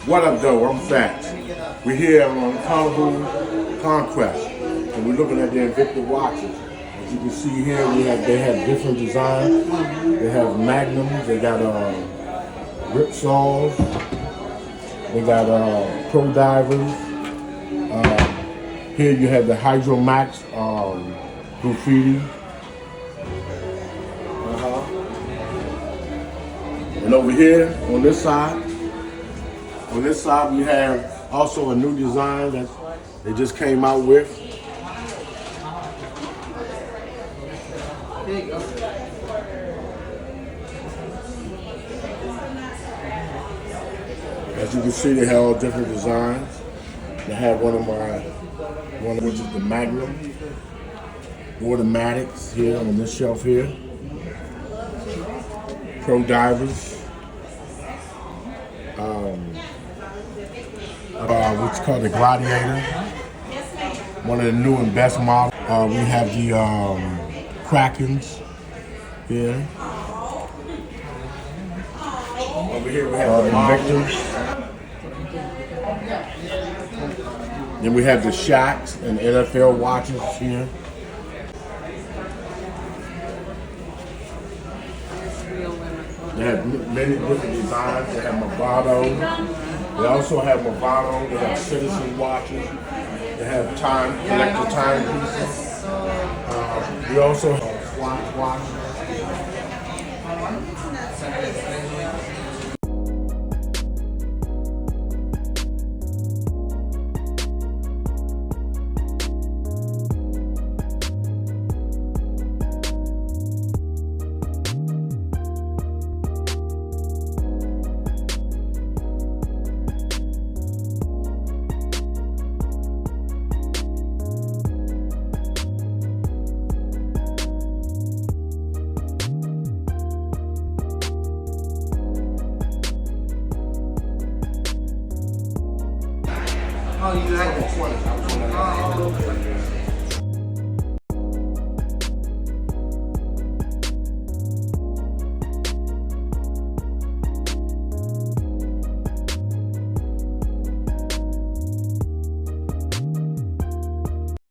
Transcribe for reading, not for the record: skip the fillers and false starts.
What up, though? I'm Fats. We're here on Carnival Conquest, and we're looking at the Invicta watches. As you can see here, they have different designs. They have magnums. They got ripsaws. They got pro divers. Here you have the Hydro Max graffiti. And over here on this side we have also a new design that they just came out with. There you go. As you can see, they have all different designs. They have one which is the Magnum automatics here on this shelf here. Pro divers. What's called the Gladiator. One of the new and best models. We have the Krakens here. Over here we have the Invictus. Then we have the Shaqs and NFL watches here. They have many different designs. They have Movado. They also have Movado. They have Citizen watches. They have collector timepieces. We also have Swatch watches. Oh, you like the 20? Oh, okay.